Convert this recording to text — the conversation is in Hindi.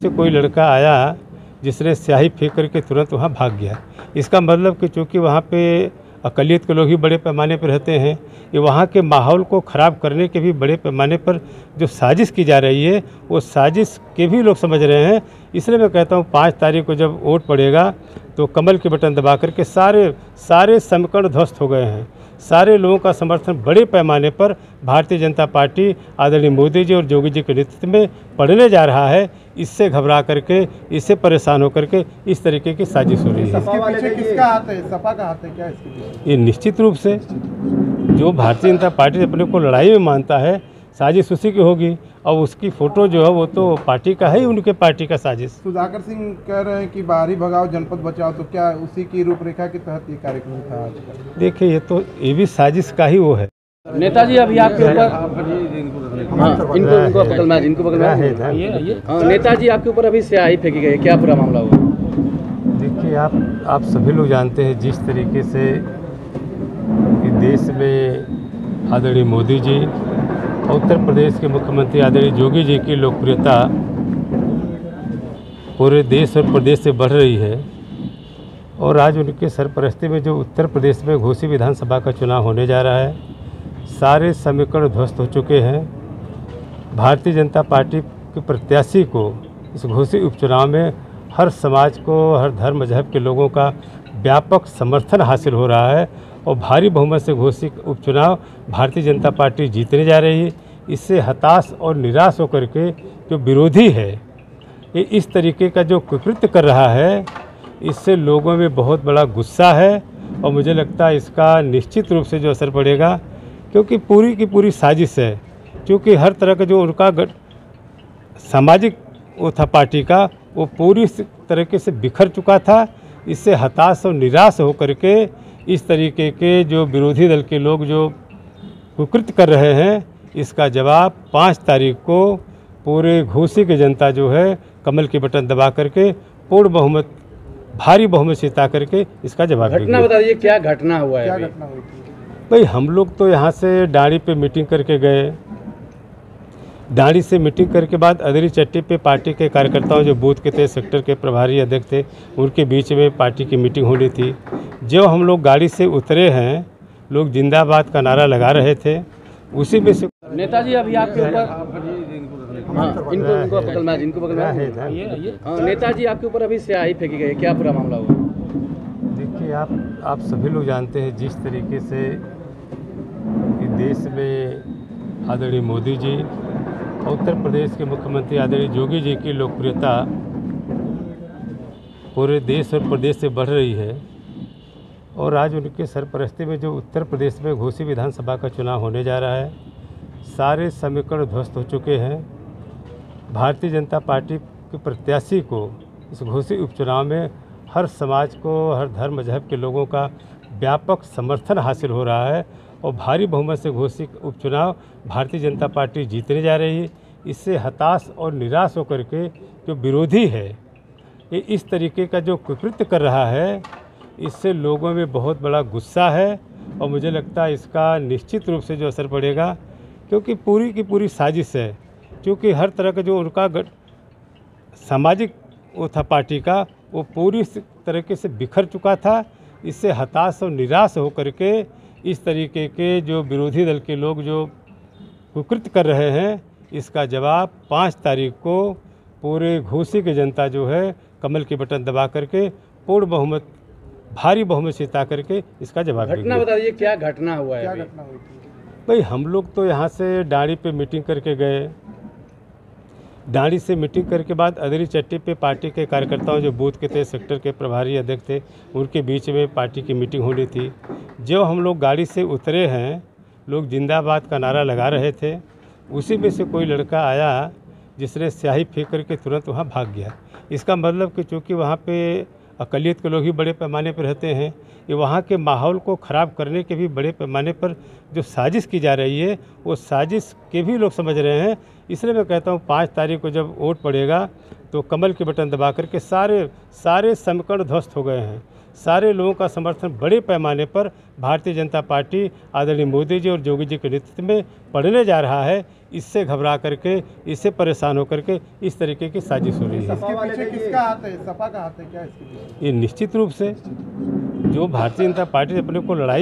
से कोई लड़का आया जिसने स्याही फेंक करके तुरंत वहाँ भाग गया। इसका मतलब कि चूँकि वहाँ पे अक़लियत के लोग ही बड़े पैमाने पर रहते हैं, ये वहाँ के माहौल को ख़राब करने के भी बड़े पैमाने पर जो साजिश की जा रही है वो साजिश के भी लोग समझ रहे हैं। इसलिए मैं कहता हूँ 5 तारीख को जब वोट पड़ेगा तो कमल के बटन दबा करके सारे समीकरण ध्वस्त हो गए हैं। सारे लोगों का समर्थन बड़े पैमाने पर भारतीय जनता पार्टी आदरणीय मोदी जी और योगी जी के नेतृत्व में पड़ने जा रहा है। इससे घबरा करके, इससे परेशान होकर के इस तरीके की साजिश हो रही है। इसके पीछे किसका हाथ है? सपा का हाथ है क्या इसके पीछे? ये निश्चित रूप से जो भारतीय जनता पार्टी अपने को लड़ाई में मानता है, साजिश उसी की होगी। और उसकी फ़ोटो जो है वो तो पार्टी का है ही, उनके पार्टी का साजिश। सुधाकर सिंह कह रहे हैं कि बाहरी भगाओ जनपद बचाओ, तो क्या उसी की रूपरेखा के तहत ये कार्यक्रम था आज का? देखिए ये भी साजिश का ही वो है। नेताजी अभी आपके ऊपर इनको बगल में नेताजी आपके ऊपर अभी स्याही फेंकी गई, क्या पूरा मामला हुआ? देखिए आप सभी लोग जानते हैं जिस तरीके से देश में आदरणीय मोदी जी, उत्तर प्रदेश के मुख्यमंत्री आदरणीय योगी जी की लोकप्रियता पूरे देश और प्रदेश से बढ़ रही है। और आज उनके सरपरस्ती में जो उत्तर प्रदेश में घोसी विधानसभा का चुनाव होने जा रहा है, सारे समीकरण ध्वस्त हो चुके हैं। भारतीय जनता पार्टी के प्रत्याशी को इस घोसी उपचुनाव में हर समाज को, हर धर्म मजहब के लोगों का व्यापक समर्थन हासिल हो रहा है और भारी बहुमत से घोसी उपचुनाव भारतीय जनता पार्टी जीतने जा रही है। इससे हताश और निराश होकर के जो विरोधी है, ये इस तरीके का जो कुकृत्य कर रहा है, इससे लोगों में बहुत बड़ा गुस्सा है। और मुझे लगता है इसका निश्चित रूप से जो असर पड़ेगा, क्योंकि पूरी की पूरी साजिश है। क्योंकि हर तरह का जो उनका सामाजिक वो था पार्टी का, वो पूरी तरीके से बिखर चुका था। इससे हताश और निराश होकर के इस तरीके के जो विरोधी दल के लोग जो कुकृत्य कर रहे हैं, इसका जवाब 5 तारीख को पूरे घोसी की जनता जो है कमल के बटन दबा करके पूर्ण बहुमत, भारी बहुमत से जिता करके इसका जवाब देंगे। घटना बता दीजिए, क्या घटना हुआ है? क्या घटना हुई थी? भाई हम लोग तो यहाँ से डांडी पे मीटिंग करके गए। डांडी से मीटिंग करके बाद अदरी चट्टी पे पार्टी के कार्यकर्ताओं जो बूथ के थे, सेक्टर के प्रभारी अध्यक्ष थे, उनके बीच में पार्टी की मीटिंग होनी थी। जो हम लोग गाड़ी से उतरे हैं, लोग जिंदाबाद का नारा लगा रहे थे। उसी में से नेताजी अभी आपके ऊपर इनको बगल में नेताजी आपके ऊपर अभी स्याही फेंकी गई, क्या पूरा मामला हुआ? देखिए आप सभी लोग जानते हैं जिस तरीके से देश में आदरणीय मोदी जी, उत्तर प्रदेश के मुख्यमंत्री आदरणीय योगी जी की लोकप्रियता पूरे देश और प्रदेश से बढ़ रही है। और आज उनके सरपरस्ती में जो उत्तर प्रदेश में घोसी विधानसभा का चुनाव होने जा रहा है, सारे समीकरण ध्वस्त हो चुके हैं। भारतीय जनता पार्टी के प्रत्याशी को इस घोसी उपचुनाव में हर समाज को, हर धर्म मजहब के लोगों का व्यापक समर्थन हासिल हो रहा है और भारी बहुमत से घोसी उपचुनाव भारतीय जनता पार्टी जीतने जा रही है। इससे हताश और निराश होकर के जो विरोधी है, ये इस तरीके का जो कुकृत्य कर रहा है, इससे लोगों में बहुत बड़ा गुस्सा है। और मुझे लगता है इसका निश्चित रूप से जो असर पड़ेगा, क्योंकि पूरी की पूरी साजिश है। क्योंकि हर तरह का जो उनका सामाजिक वो था पार्टी का, वो पूरी तरीके से बिखर चुका था। इससे हताश और निराश होकर के इस तरीके के जो विरोधी दल के लोग जो कुकृत्य कर रहे हैं, इसका जवाब 5 तारीख को पूरे घोसी की जनता जो है कमल के बटन दबा करके पूर्ण बहुमत, भारी बहुमत से जिता करके इसका जवाब देंगे। घटना बता दीजिए, क्या घटना हुआ है? क्या घटना हुई थी? भाई हम लोग तो यहाँ से डांडी पे मीटिंग करके गए। डांडी से मीटिंग करके बाद अदरी चट्टी पे पार्टी के कार्यकर्ताओं जो बूथ के थे, सेक्टर के प्रभारी अध्यक्ष थे, उनके बीच में पार्टी की मीटिंग होनी थी। जो हम लोग गाड़ी से उतरे हैं, लोग जिंदाबाद का नारा लगा रहे थे। उसी में से कोई लड़का आया जिसने स्याही फेंक करके तुरंत वहाँ भाग गया। इसका मतलब कि चूँकि वहाँ पे अक़लियत के लोग ही बड़े पैमाने पर रहते हैं, ये वहाँ के माहौल को ख़राब करने के भी बड़े पैमाने पर जो साजिश की जा रही है, वो साजिश के भी लोग समझ रहे हैं। इसलिए मैं कहता हूँ 5 तारीख को जब वोट पड़ेगा तो कमल के बटन दबा करके सारे समीकरण ध्वस्त हो गए हैं। सारे लोगों का समर्थन बड़े पैमाने पर भारतीय जनता पार्टी आदरणीय मोदी जी और योगी जी के नेतृत्व में पड़ने जा रहा है। इससे घबरा करके, इससे परेशान होकर के इस तरीके की साजिश हो रही है। इसके पीछे किसका हाथ है? सपा का हाथ है क्या इसके पीछे? ये निश्चित रूप से जो भारतीय जनता पार्टी अपने को लड़ाई